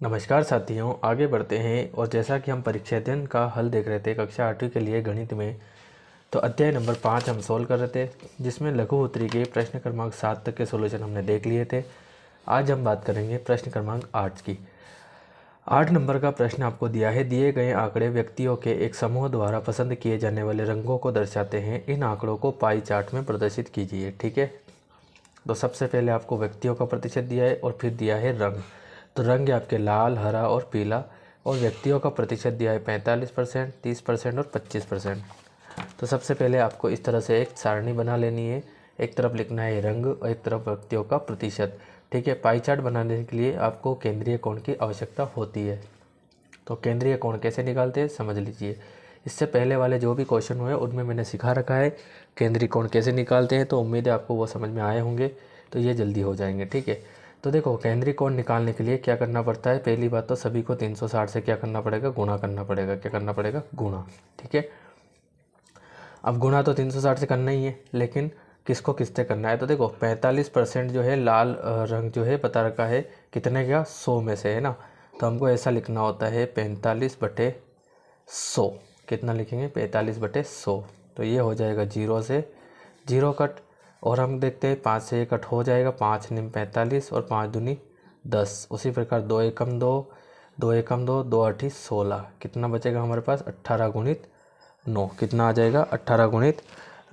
नमस्कार साथियों, आगे बढ़ते हैं। और जैसा कि हम परीक्षा अध्ययन का हल देख रहे थे कक्षा 8वीं के लिए गणित में, तो अध्याय नंबर 5 हम सोल्व कर रहे थे, जिसमें लघु उत्तरी के प्रश्न क्रमांक 7 तक के सॉल्यूशन हमने देख लिए थे। आज हम बात करेंगे प्रश्न क्रमांक 8 की। 8 नंबर का प्रश्न आपको दिया है, दिए गए आंकड़े व्यक्तियों के एक समूह द्वारा पसंद किए जाने वाले रंगों को दर्शाते हैं। इन आंकड़ों को पाई चार्ट में प्रदर्शित कीजिए। ठीक है, तो सबसे पहले आपको व्यक्तियों का प्रतिशत दिया है और फिर दिया है रंग। तो रंग है आपके लाल, हरा और पीला, और व्यक्तियों का प्रतिशत दिया है 45%, 30% और 25%। तो सबसे पहले आपको इस तरह से एक सारणी बना लेनी है। एक तरफ लिखना है रंग और एक तरफ व्यक्तियों का प्रतिशत। ठीक है, पाई चार्ट बनाने के लिए आपको केंद्रीय कोण की आवश्यकता होती है। तो केंद्रीय कोण कैसे निकालते हैं समझ लीजिए। इससे पहले वाले जो भी क्वेश्चन हुए उनमें मैंने सिखा रखा है केंद्रीय कोण कैसे निकालते हैं, तो उम्मीद है आपको वो समझ में आए होंगे, तो ये जल्दी हो जाएंगे। ठीक है, तो देखो केंद्रीय कोण निकालने के लिए क्या करना पड़ता है। पहली बात तो सभी को 360 से क्या करना पड़ेगा, गुणा करना पड़ेगा। क्या करना पड़ेगा, गुणा। ठीक है, अब गुणा तो 360 से करना ही है, लेकिन किसको किससे करना है। तो देखो 45% जो है लाल रंग जो है बता रखा है कितने का, 100 में से, है ना। तो हमको ऐसा लिखना होता है 45/100। कितना लिखेंगे, 45/100। तो ये हो जाएगा 0 से 0 कट, और हम देखते हैं 5 से ये कट हो जाएगा। 5 निम 45 और 5 दूनी 10। उसी प्रकार 2 एकम 2, 2 एकम 2, 2 8 16। कितना बचेगा हमारे पास, 18 गुणित 9। कितना आ जाएगा, 18 गुणित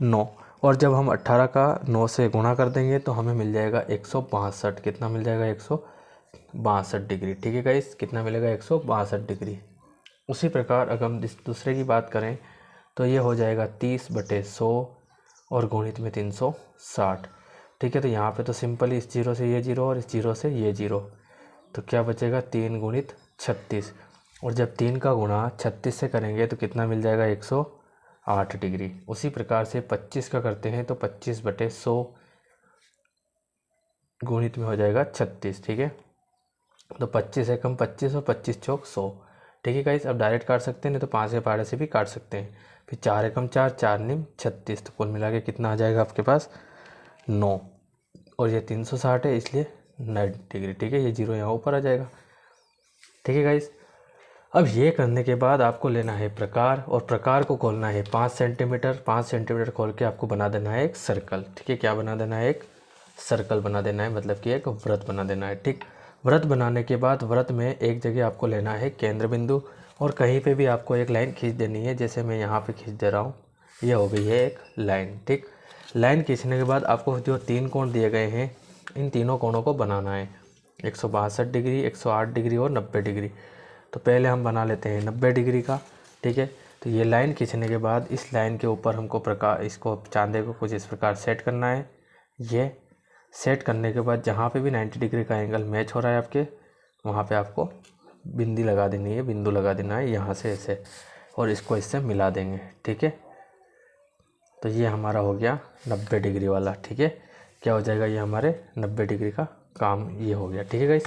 9। और जब हम 18 का 9 से गुणा कर देंगे तो हमें मिल जाएगा 162। कितना मिल जाएगा, 162 डिग्री। ठीक है गाइस, कितना मिलेगा, 162 डिग्री। उसी प्रकार अगर हम दूसरे की बात करें तो ये हो जाएगा 30/100 और गुणित में 360। ठीक है, तो यहाँ पे तो सिंपल इस 0 से ये 0 और इस 0 से ये 0, तो क्या बचेगा, 3 गुणित 36। और जब 3 का गुणा 36 से करेंगे तो कितना मिल जाएगा, 108 डिग्री। उसी प्रकार से 25 का करते हैं तो 25/100 गुणित में हो जाएगा 36। ठीक है, तो 25 एकम 25 और 25 चौक 100। ठीक है गाइस, अब डायरेक्ट काट सकते हैं, नहीं तो 5 के पहाड़े से भी काट सकते हैं। फिर 4 एकम 4, 4 निम 36। तो कुल मिला के कितना आ जाएगा आपके पास, 9। और ये 360 है इसलिए 90 डिग्री। ठीक है, ये 0 यहाँ ऊपर आ जाएगा। ठीक है गाइस, अब ये करने के बाद आपको लेना है प्रकार, और प्रकार को खोलना है 5 सेंटीमीटर। 5 सेंटीमीटर खोल के आपको बना देना है एक सर्कल। ठीक है, क्या बना देना है, एक सर्कल बना देना है, मतलब कि एक वृत्त बना देना है। ठीक, वृत्त बनाने के बाद वृत्त में एक जगह आपको लेना है केंद्र बिंदु, और कहीं पे भी आपको एक लाइन खींच देनी है। जैसे मैं यहाँ पे खींच दे रहा हूँ, ये हो गई है एक लाइन। ठीक, लाइन खींचने के बाद आपको जो 3 कोण दिए गए हैं, इन तीनों कोणों को बनाना है, 162 डिग्री, 108 डिग्री और 90 डिग्री। तो पहले हम बना लेते हैं 90 डिग्री का। ठीक है, तो ये लाइन खींचने के बाद इस लाइन के ऊपर हमको प्रकार, इसको चांदे को कुछ इस प्रकार सेट करना है। ये सेट करने के बाद जहाँ पे भी 90 डिग्री का एंगल मैच हो रहा है आपके, वहाँ पे आपको बिंदी लगा देनी है, बिंदु लगा देना है यहाँ से ऐसे, और इसको इससे मिला देंगे। ठीक है, तो ये हमारा हो गया 90 डिग्री वाला। ठीक है, क्या हो जाएगा, ये हमारे 90 डिग्री का काम ये हो गया। ठीक है गाइस,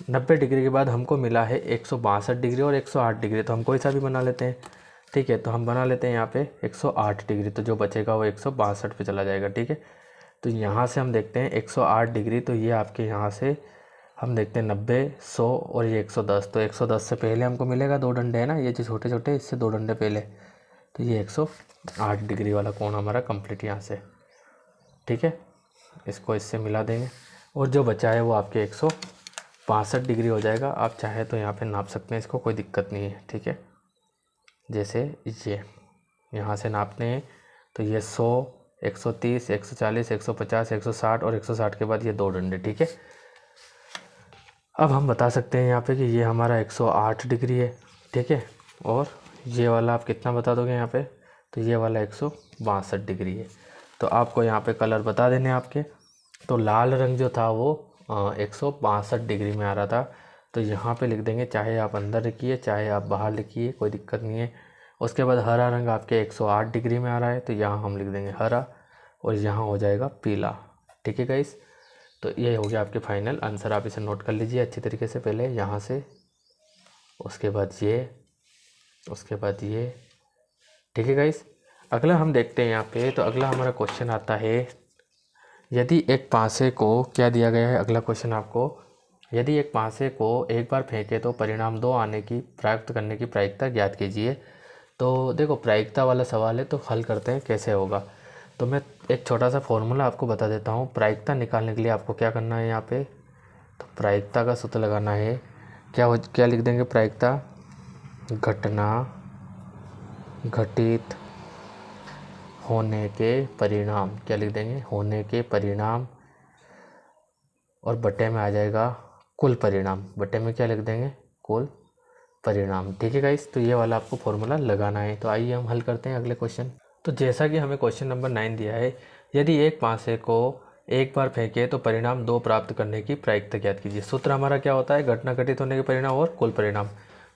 90 डिग्री के बाद हमको मिला है 162 डिग्री और 108 डिग्री, तो हम कोई सा भी बना लेते हैं। ठीक है, तो हम बना लेते हैं यहाँ पे 108 डिग्री, तो जो बचेगा वो 162 पे चला जाएगा। ठीक है, तो यहाँ से हम देखते हैं 108 डिग्री, तो ये आपके यहाँ से हम देखते हैं 90, 100 और ये 110। तो 110 से पहले हमको मिलेगा 2 डंडे, है ना, ये जो छोटे छोटे, इससे 2 डंडे पहले, तो ये 108 डिग्री वाला कोण हमारा कंप्लीट यहाँ से। ठीक है, इसको इससे मिला देंगे, और जो बचा है वो आपके 162 डिग्री हो जाएगा। आप चाहे तो यहाँ पे नाप सकते हैं इसको, कोई दिक्कत नहीं है। ठीक है, जैसे ये यहाँ से नापते हैं तो ये 100, 130, 140, 150, 160 और 160 के बाद ये 2 डंडे। ठीक है, अब हम बता सकते हैं यहाँ पे कि ये हमारा 108 डिग्री है। ठीक है, और ये वाला आप कितना बता दोगे यहाँ पे, तो ये वाला 162 डिग्री है। तो आपको यहाँ पे कलर बता देने आपके, तो लाल रंग जो था वो 162 डिग्री में आ रहा था, तो यहाँ पे लिख देंगे, चाहे आप अंदर लिखिए चाहे आप बाहर लिखिए, कोई दिक्कत नहीं है। उसके बाद हरा रंग आपके 108 डिग्री में आ रहा है, तो यहाँ हम लिख देंगे हरा, और यहाँ हो जाएगा पीला। ठीक है गाइस, तो ये हो गया आपके फाइनल आंसर। आप इसे नोट कर लीजिए अच्छी तरीके से, पहले यहाँ से, उसके बाद ये, उसके बाद ये। ठीक है गाइस, अगला हम देखते हैं यहाँ पे, तो अगला हमारा क्वेश्चन आता है, यदि एक पासे को क्या दिया गया है। अगला क्वेश्चन आपको, यदि एक पासे को एक बार फेंके तो परिणाम 2 आने की प्राप्त करने की प्रायिकता ज्ञात कीजिए। तो देखो प्रायिकता वाला सवाल है, तो हल करते हैं कैसे होगा। तो मैं एक छोटा सा फॉर्मूला आपको बता देता हूँ। प्रायिकता निकालने के लिए आपको क्या करना है यहाँ पे, तो प्रायिकता का सूत्र लगाना है। क्या लिख देंगे, प्रायिकता घटना घटित होने के परिणाम, क्या लिख देंगे, होने के परिणाम, और बटे में आ जाएगा कुल परिणाम, बटे में क्या लिख देंगे, कुल परिणाम। ठीक है गाइस, तो ये वाला आपको फॉर्मूला लगाना है। तो आइए हम हल करते हैं अगले क्वेश्चन। तो जैसा कि हमें क्वेश्चन नंबर 9 दिया है, यदि एक पासे को एक बार फेंके तो परिणाम 2 प्राप्त करने की प्रायिकता ज्ञात कीजिए। सूत्र हमारा क्या होता है, घटना घटित होने के परिणाम और कुल परिणाम।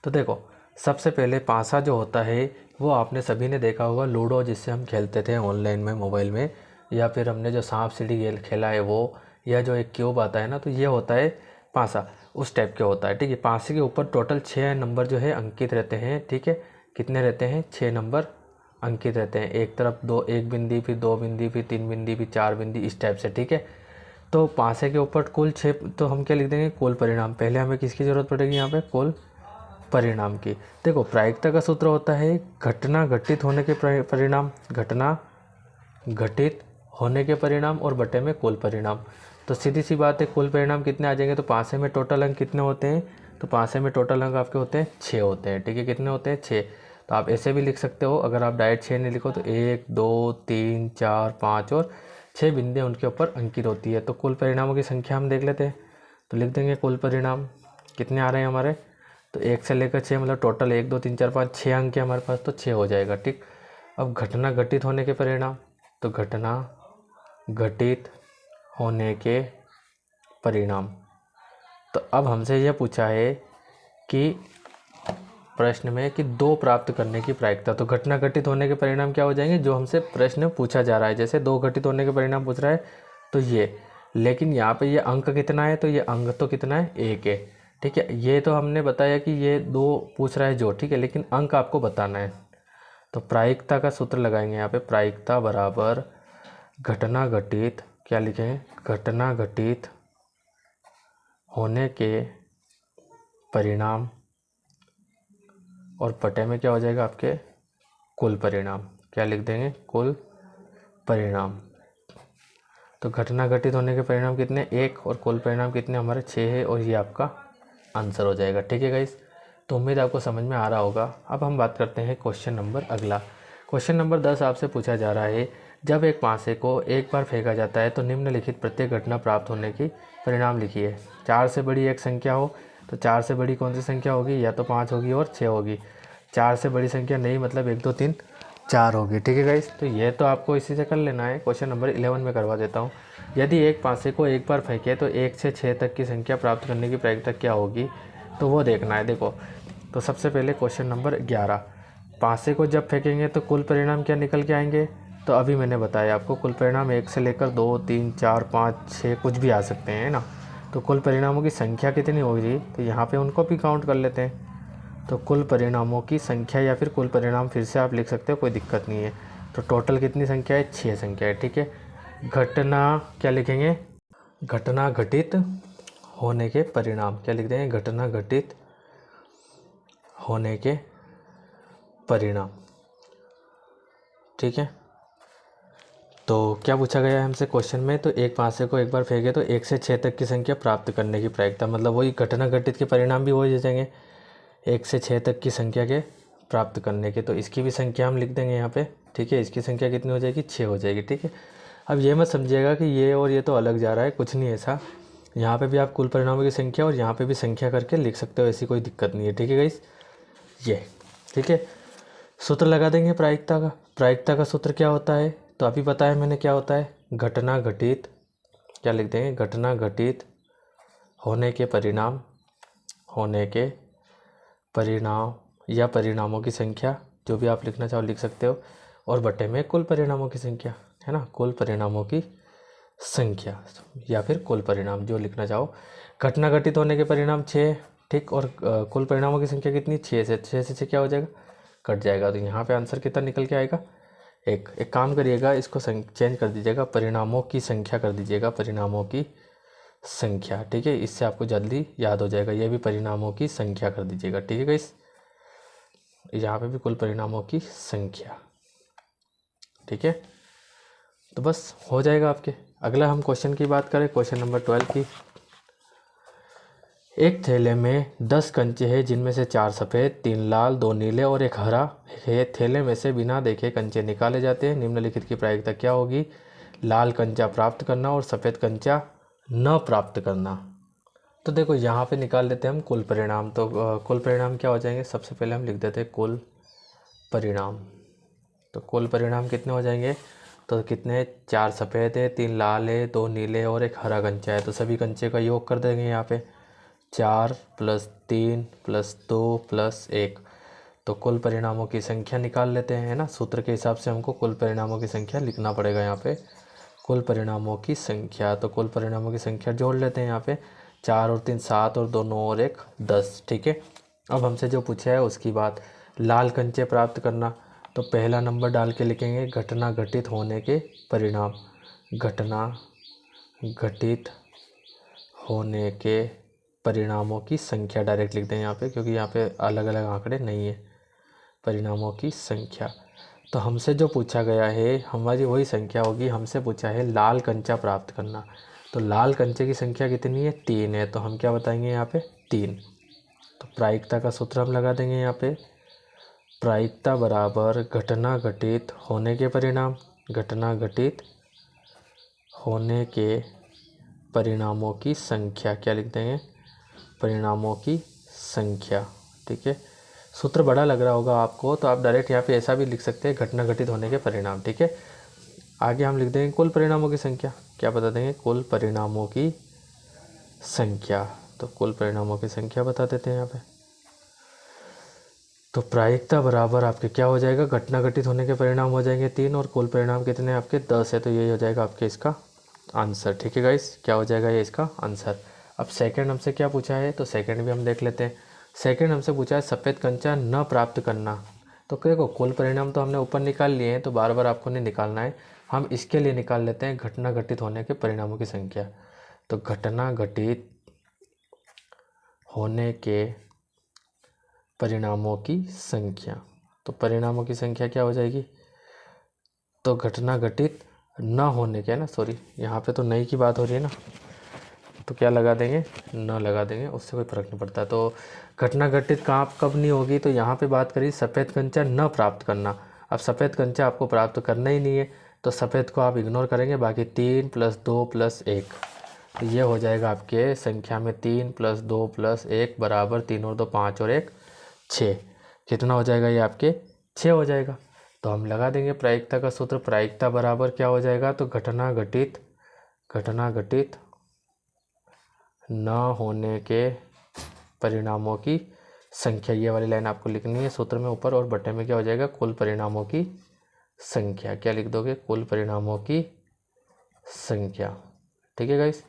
तो देखो सबसे पहले पासा जो होता है वो आपने सभी ने देखा होगा, लूडो जिससे हम खेलते थे ऑनलाइन में, मोबाइल में, या फिर हमने जो सांप सीढ़ी खेल खेला है वो, या जो एक क्यूब आता है ना, तो ये होता है पासा, उस टाइप के होता है। ठीक है, पासे के ऊपर टोटल 6 नंबर जो है अंकित रहते हैं। ठीक है, कितने रहते हैं, 6 नंबर अंकित रहते हैं। एक तरफ एक बिंदी, फिर 2 बिंदी, फिर 3 बिंदी, फिर 4 बिंदी, इस टाइप से। ठीक है, तो पासे के ऊपर कुल 6, तो हम क्या लिख देंगे, कुल परिणाम। पहले हमें किसकी ज़रूरत पड़ेगी यहाँ पे, कुल परिणाम की। देखो प्रायिकता का सूत्र होता है घटना घटित होने के परिणाम, घटना घटित होने के परिणाम और बटे में कुल परिणाम। तो सीधी सी बात है, कुल परिणाम कितने आ जाएंगे, तो पासे में टोटल अंक कितने होते हैं, तो पासे में टोटल अंक आपके होते हैं 6 होते हैं। ठीक है, कितने होते हैं, 6। तो आप ऐसे भी लिख सकते हो, अगर आप डायरेक्ट 6 नहीं लिखो तो 1 2 3 4 5 और 6 बिंदे उनके ऊपर अंकित होती है। तो कुल परिणामों की संख्या हम देख लेते हैं। तो लिख देंगे कुल परिणाम कितने आ रहे हैं हमारे, तो 1 से लेकर 6, मतलब टोटल 1 2 3 4 5 6 अंक है हमारे पास, तो 6 हो जाएगा। ठीक, अब घटना घटित होने के परिणाम, तो घटना घटित होने के परिणाम। तो अब हमसे यह पूछा है कि प्रश्न में कि 2 प्राप्त करने की प्रायिकता, तो घटना घटित होने के परिणाम क्या हो जाएंगे, जो हमसे प्रश्न पूछा जा रहा है। जैसे 2 घटित होने के परिणाम पूछ रहा है तो ये, लेकिन यहाँ पे ये अंक कितना है, तो ये अंक तो कितना है, 1 है। ठीक है, ये तो हमने बताया कि ये 2 पूछ रहा है जो, ठीक है, लेकिन अंक आपको बताना है। तो प्रायिकता का सूत्र लगाएंगे यहाँ पे, प्रायिकता बराबर घटना घटित, क्या लिखेंगे, घटना घटित होने के परिणाम, और बटे में क्या हो जाएगा आपके, कुल परिणाम। क्या लिख देंगे, कुल परिणाम। तो घटना घटित होने के परिणाम कितने, 1, और कुल परिणाम कितने हमारे 6 है, और ये आपका आंसर हो जाएगा। ठीक है गाइस, तो उम्मीद आपको समझ में आ रहा होगा। अब हम बात करते हैं क्वेश्चन नंबर अगला। क्वेश्चन नंबर 10 आपसे पूछा जा रहा है, जब एक पासे को एक बार फेंका जाता है तो निम्नलिखित प्रत्येक घटना प्राप्त होने की परिणाम लिखिए। 4 से बड़ी एक संख्या हो, तो 4 से बड़ी कौन सी संख्या होगी, या तो 5 होगी और 6 होगी। 4 से बड़ी संख्या नहीं, मतलब 1 2 3 4 होगी। ठीक है गाइस, तो ये तो आपको इसी से कर लेना है। क्वेश्चन नंबर 11 में करवा देता हूँ। यदि एक पासे को एक बार फेंके तो 1 से 6 तक की संख्या प्राप्त करने की प्रायिकता क्या होगी, तो वो देखना है। देखो, तो सबसे पहले क्वेश्चन नंबर 11, पासे को जब फेंकेंगे तो कुल परिणाम क्या निकल के आएंगे, तो अभी मैंने बताया आपको कुल परिणाम 1 से लेकर 2 3 4 5 6 कुछ भी आ सकते हैं ना। तो कुल परिणामों की संख्या कितनी होगी, तो यहाँ पे उनको भी काउंट कर लेते हैं। तो कुल परिणामों की संख्या, या फिर कुल परिणाम फिर से आप लिख सकते हो, कोई दिक्कत नहीं है। तो टोटल कितनी संख्या है, 6 संख्या है। ठीक है, घटना क्या लिखेंगे, घटना घटित होने के परिणाम, क्या लिख देंगे, घटना घटित होने के परिणाम। ठीक है, तो क्या पूछा गया है हमसे क्वेश्चन में, तो एक पासे को एक बार फेंके तो 1 से 6 तक की संख्या प्राप्त करने की प्रायिकता, मतलब वही घटना घटित के परिणाम भी वही जाएंगे, 1 से 6 तक की संख्या के प्राप्त करने के। तो इसकी भी संख्या हम लिख देंगे यहाँ पे। ठीक है, इसकी संख्या कितनी हो जाएगी, 6 हो जाएगी। ठीक है, अब ये मत समझिएगा कि ये और ये तो अलग जा रहा है, कुछ नहीं ऐसा। यहाँ पे भी आप कुल परिणामों की संख्या और यहाँ पे भी संख्या करके लिख सकते हो, ऐसी कोई दिक्कत नहीं है। ठीक है गाइस, ये ठीक है। सूत्र लगा देंगे प्रायिकता का। प्रायिकता का सूत्र क्या होता है, तो अभी बताया मैंने क्या होता है, घटना घटित, क्या लिख देंगे, घटना घटित होने के परिणाम, होने के परिणाम या परिणामों की संख्या, जो भी आप लिखना चाहो लिख सकते हो, और बटे में कुल परिणामों की संख्या, है ना, कुल परिणामों की संख्या या फिर कुल परिणाम जो लिखना चाहो। घटना घटित होने के परिणाम 6, ठीक, और कुल परिणामों की संख्या कितनी, 6 से 6 क्या हो जाएगा, कट जाएगा। तो यहाँ पे आंसर कितना निकल के आएगा, एक काम करिएगा, इसको चेंज कर दीजिएगा, परिणामों की संख्या कर दीजिएगा, परिणामों की संख्या। ठीक है, इससे आपको जल्दी याद हो जाएगा। ये भी परिणामों की संख्या कर दीजिएगा। ठीक है गाइस, यहाँ पे भी कुल परिणामों की संख्या। ठीक है, तो बस हो जाएगा आपके। अगला हम क्वेश्चन की बात करें, क्वेश्चन नंबर 12 की। एक थैले में 10 कंचे हैं जिनमें से 4 सफ़ेद, 3 लाल, 2 नीले और 1 हरा है। थैले में से बिना देखे कंचे निकाले जाते हैं। निम्नलिखित की प्रायिकता क्या होगी? लाल कंचा प्राप्त करना और सफ़ेद कंचा न प्राप्त करना। तो देखो यहाँ पे निकाल लेते हैं हम कुल परिणाम। तो कुल परिणाम क्या हो जाएंगे? सबसे पहले हम लिख देते हैं कुल परिणाम। तो कुल परिणाम कितने हो जाएंगे? तो कितने? 4 सफ़ेद है, 3 लाल है, 2 नीले और 1 हरा कंचा है। तो सभी कंचे का योग कर देंगे यहाँ पे, 4 + 3 + 2 + 1। तो कुल परिणामों की संख्या निकाल लेते हैं, है ना। सूत्र के हिसाब से हमको कुल परिणामों की संख्या लिखना पड़ेगा यहाँ पे, कुल परिणामों की संख्या। तो कुल परिणामों की संख्या जोड़ लेते हैं यहाँ पे, 4 और 3 7 और 2 9 और 1 10। ठीक है, अब हमसे जो पूछा है उसकी बात, लाल कंचे प्राप्त करना। तो पहला नंबर डाल के लिखेंगे घटना घटित होने के परिणाम। घटना घटित होने के परिणामों की संख्या डायरेक्ट लिख दें यहाँ पे, क्योंकि यहाँ पे अलग अलग आंकड़े नहीं है। परिणामों की संख्या, तो हमसे जो पूछा गया है हमारी वही संख्या होगी। हमसे पूछा है लाल कंचा प्राप्त करना। तो लाल कंचे की संख्या कितनी है? 3 है। तो हम क्या बताएंगे यहाँ पे? 3। तो प्रायिकता का सूत्र हम लगा देंगे यहाँ पे, प्रायिकता बराबर घटना घटित होने के परिणाम। घटना घटित होने के परिणामों की संख्या क्या लिख देंगे? परिणामों की संख्या। ठीक है, सूत्र बड़ा लग रहा होगा आपको, तो आप डायरेक्ट यहाँ पे ऐसा भी लिख सकते हैं, घटना घटित होने के परिणाम। ठीक है, आगे हम लिख देंगे कुल परिणामों की संख्या। क्या बता देंगे? कुल परिणामों की संख्या। तो कुल परिणामों की संख्या बता देते हैं यहाँ पे। तो प्रायिकता बराबर आपके क्या हो जाएगा? घटना घटित होने के परिणाम हो जाएंगे 3 और कुल परिणाम कितने आपके? 10 है। तो यही हो जाएगा आपके इसका आंसर। ठीक है गाइस, क्या हो जाएगा ये इसका आंसर। अब सेकंड हमसे क्या पूछा है? तो सेकंड भी हम देख लेते हैं। सेकंड हमसे पूछा है सफ़ेद कंचा न प्राप्त करना। तो देखो कुल परिणाम तो हमने ऊपर निकाल लिए हैं, तो बार बार आपको नहीं निकालना है। हम इसके लिए निकाल लेते हैं घटना घटित होने के परिणामों की संख्या। तो घटना घटित होने के परिणामों की संख्या। तो परिणामों की संख्या क्या हो जाएगी? तो घटना घटित न होने के, है ना, सॉरी यहाँ पे तो नई की बात हो रही है ना, तो क्या लगा देंगे? न लगा देंगे, उससे कोई फ़र्क नहीं पड़ता। तो घटना घटित कहाँ कब नहीं होगी? तो यहाँ पे बात करी सफ़ेद कंचा न प्राप्त करना। अब सफ़ेद कंचा आपको प्राप्त करना ही नहीं है, तो सफ़ेद को आप इग्नोर करेंगे। बाकी 3 + 2 + 1, तो ये हो जाएगा आपके संख्या में 3 + 2 + 1 बराबर 3 और 2 5 और 1 6। कितना हो जाएगा ये आपके? 6 हो जाएगा। तो हम लगा देंगे प्रायिकता का सूत्र। प्रायिकता बराबर क्या हो जाएगा? तो घटना घटित न होने के परिणामों की संख्या, ये वाली लाइन आपको लिखनी है सूत्र में ऊपर, और बटे में क्या हो जाएगा? कुल परिणामों की संख्या। क्या लिख दोगे? कुल परिणामों की संख्या। ठीक है गाइस,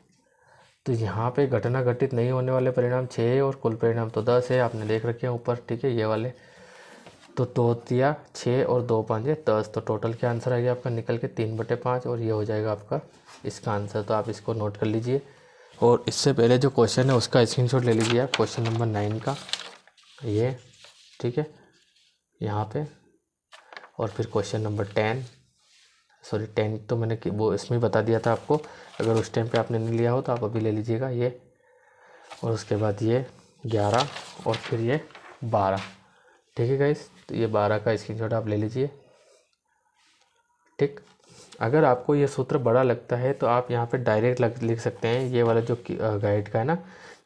तो यहाँ पे घटना घटित नहीं होने वाले परिणाम 6 है और कुल परिणाम तो 10 है, आपने देख रखे हैं ऊपर। ठीक है, ये वाले। तो 2 तिया 6 और 2 5 10। तो टोटल क्या आंसर आ गया आपका निकल के? 3/5, और ये हो जाएगा आपका इसका आंसर। तो आप इसको नोट कर लीजिए, और इससे पहले जो क्वेश्चन है उसका स्क्रीनशॉट ले लीजिए आप, क्वेश्चन नंबर 9 का ये। ठीक है, यहाँ पे, और फिर क्वेश्चन नंबर 10, सॉरी 10 तो मैंने वो इसमें बता दिया था आपको। अगर उस टाइम पे आपने नहीं लिया हो तो आप अभी ले लीजिएगा ये, और उसके बाद ये 11 और फिर ये 12। ठीक है गाइस, तो ये 12 का स्क्रीनशॉट आप ले लीजिए। ठीक, अगर आपको ये सूत्र बड़ा लगता है तो आप यहाँ पे डायरेक्ट लिख सकते हैं, ये वाला जो गाइड का है ना,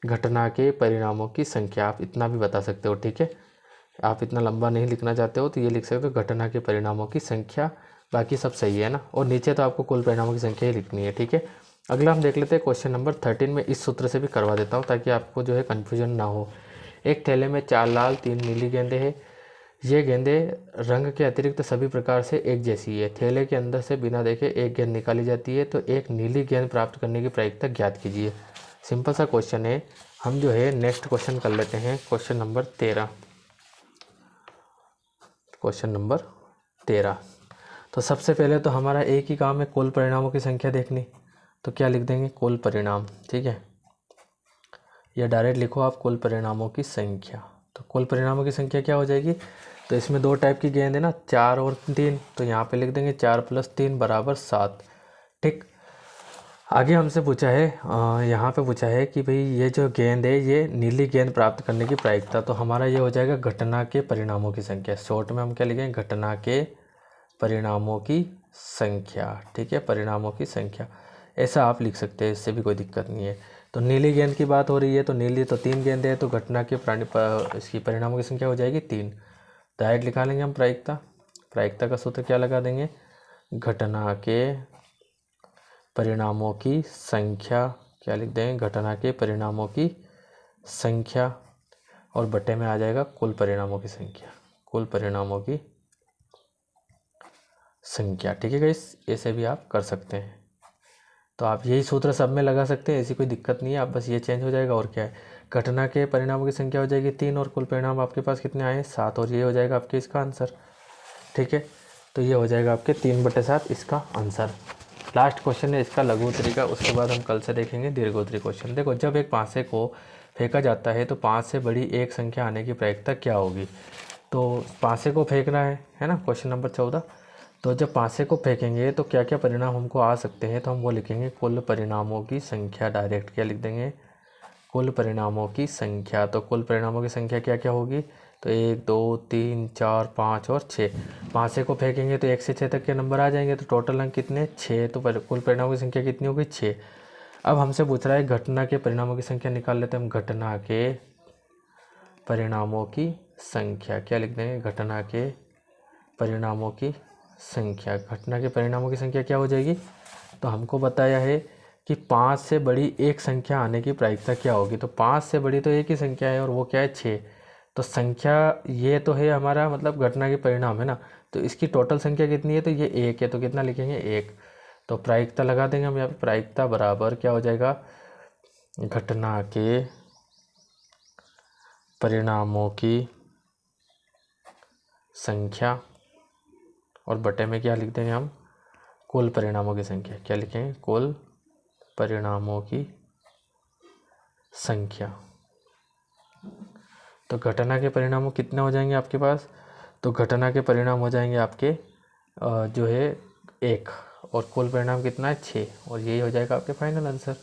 घटना के परिणामों की संख्या, आप इतना भी बता सकते हो। ठीक है, आप इतना लंबा नहीं लिखना चाहते हो तो ये लिख सकते हो घटना के परिणामों की संख्या, बाकी सब सही है ना। और नीचे तो आपको कुल परिणामों की संख्या ही लिखनी है। ठीक है, अगला हम देख लेते हैं क्वेश्चन नंबर 13 में। इस सूत्र से भी करवा देता हूँ ताकि आपको जो है कन्फ्यूजन ना हो। एक थैले में 4 लाल 3 नीली गेंदें हैं। ये गेंदें रंग के अतिरिक्त सभी प्रकार से एक जैसी है। थैले के अंदर से बिना देखे एक गेंद निकाली जाती है, तो एक नीली गेंद प्राप्त करने की प्रायिकता ज्ञात कीजिए। सिंपल सा क्वेश्चन है। हम जो है नेक्स्ट क्वेश्चन कर लेते हैं, क्वेश्चन नंबर 13। क्वेश्चन नंबर 13, तो सबसे पहले तो हमारा एक ही काम है, कुल परिणामों की संख्या देखनी। तो क्या लिख देंगे, कुल परिणाम, ठीक है, या डायरेक्ट लिखो आप कुल परिणामों की संख्या। तो कुल परिणामों की संख्या क्या हो जाएगी, तो इसमें 2 टाइप की गेंद है ना, 4 और 3, तो यहाँ पे लिख देंगे 4 + 3 = 7। ठीक, आगे हमसे पूछा है, यहाँ पे पूछा है कि भाई ये जो गेंद है ये नीली गेंद प्राप्त करने की प्रायिकता, तो हमारा ये हो जाएगा घटना के परिणामों की संख्या। शॉर्ट में हम क्या लिखेंगे, घटना के परिणामों की संख्या, ठीक है, परिणामों की संख्या, ऐसा आप लिख सकते हैं, इससे भी कोई दिक्कत नहीं है। तो नीली गेंद की बात हो रही है, तो नीली तो 3 गेंद है, तो घटना के इसकी परिणामों की संख्या हो जाएगी 3। डायरेक्ट लिखा लेंगे हम प्रायिकता। प्रायिकता का सूत्र क्या लगा देंगे, घटना के परिणामों की संख्या, क्या लिख देंगे, घटना के परिणामों की संख्या, और बटे में आ जाएगा कुल परिणामों की संख्या, कुल परिणामों की संख्या। ठीक है गाइस, ऐसे भी आप कर सकते हैं। तो आप यही सूत्र सब में लगा सकते हैं, ऐसी कोई दिक्कत नहीं है, आप बस ये चेंज हो जाएगा और क्या है, घटना के परिणामों की संख्या हो जाएगी 3 और कुल परिणाम आपके पास कितने आए, 7, और ये हो जाएगा आपके इसका आंसर। ठीक है, तो ये हो जाएगा आपके 3/7 इसका आंसर। लास्ट क्वेश्चन है इसका लघुत्तरी का, उसके बाद हम कल से देखेंगे दीर्घोत्तरी क्वेश्चन। देखो, जब एक पासे को फेंका जाता है तो 5 से बड़ी एक संख्या आने की प्रायिकता क्या होगी। तो पासे को फेंकना है ना, क्वेश्चन नंबर 14। तो जब पासे को फेंकेंगे तो क्या क्या परिणाम हमको आ सकते हैं, तो हम वो लिखेंगे कुल परिणामों की संख्या। डायरेक्ट क्या लिख देंगे, कुल परिणामों की संख्या। तो कुल परिणामों की संख्या क्या क्या होगी, तो 1 2 3 4 5 और 6। पासे को फेंकेंगे तो 1 से 6 तक के नंबर आ जाएंगे, तो टोटल अंक कितने, 6। तो कुल परिणामों की संख्या कितनी होगी, 6। अब हमसे पूछ रहा है घटना के परिणामों की संख्या निकाल लेते हैं हम। घटना के परिणामों की संख्या क्या लिख देंगे, घटना के परिणामों की संख्या। घटना के परिणामों की संख्या क्या हो जाएगी, तो हमको बताया है कि 5 से बड़ी एक संख्या आने की प्रायिकता क्या होगी। तो 5 से बड़ी तो एक ही संख्या है और वो क्या है, 6। तो संख्या ये तो है हमारा, मतलब घटना के परिणाम है ना, तो इसकी टोटल संख्या कितनी है, तो ये 1 है, तो कितना लिखेंगे, 1। तो प्रायिकता लगा देंगे हम यहाँ पे, प्रायिकता बराबर क्या हो जाएगा, घटना के परिणामों की संख्या, और बटे में क्या लिख देंगे हम, कुल परिणामों की संख्या। क्या लिखेंगे, कुल परिणामों की संख्या। तो घटना के परिणामों कितने हो जाएंगे आपके पास, तो घटना के परिणाम हो जाएंगे आपके जो है 1, और कुल परिणाम कितना है, 6, और यही हो जाएगा आपके फाइनल आंसर।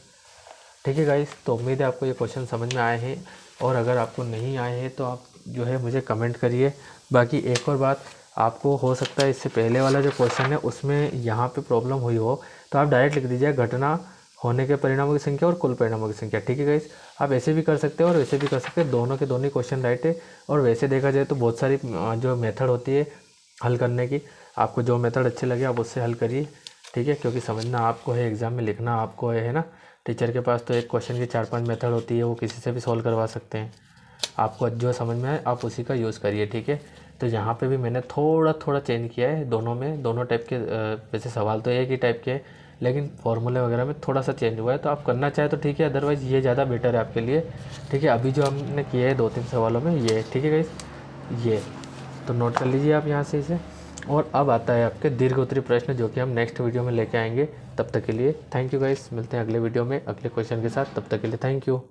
ठीक है गाइस, तो उम्मीद है आपको ये क्वेश्चन समझ में आए हैं, और अगर आपको नहीं आए हैं तो आप जो है मुझे कमेंट करिए। बाकी एक और बात, आपको हो सकता है इससे पहले वाला जो क्वेश्चन है उसमें यहाँ पे प्रॉब्लम हुई हो, तो आप डायरेक्ट लिख दीजिए घटना होने के परिणामों की संख्या और कुल परिणामों की संख्या। ठीक है गाइस, आप ऐसे भी कर सकते हो और वैसे भी कर सकते हैं, दोनों के दोनों ही क्वेश्चन राइट है। और वैसे देखा जाए तो बहुत सारी जो मेथड होती है हल करने की, आपको जो मेथड अच्छे लगे आप उससे हल करिए। ठीक है, क्योंकि समझना आपको है, एग्ज़ाम में लिखना आपको है ना। टीचर के पास तो एक क्वेश्चन की 4-5 मेथड होती है, वो किसी से भी सॉल्व करवा सकते हैं। आपको जो समझ में आए आप उसी का यूज़ करिए। ठीक है, तो यहाँ पे भी मैंने थोड़ा चेंज किया है, दोनों में दोनों टाइप के वैसे सवाल तो एक ही टाइप के हैं, लेकिन फॉर्मूले वगैरह में थोड़ा सा चेंज हुआ है। तो आप करना चाहे तो ठीक है, अदरवाइज़ ये ज़्यादा बेटर है आपके लिए। ठीक है, अभी जो हमने किए हैं 2-3 सवालों में ये, ठीक है गाइस, ये तो नोट कर लीजिए आप यहाँ से इसे। और अब आता है आपके दीर्घोत्तरी प्रश्न, जो कि हम नेक्स्ट वीडियो में लेके आएंगे। तब तक के लिए थैंक यू गाइस, मिलते हैं अगले वीडियो में अगले क्वेश्चन के साथ। तब तक के लिए थैंक यू।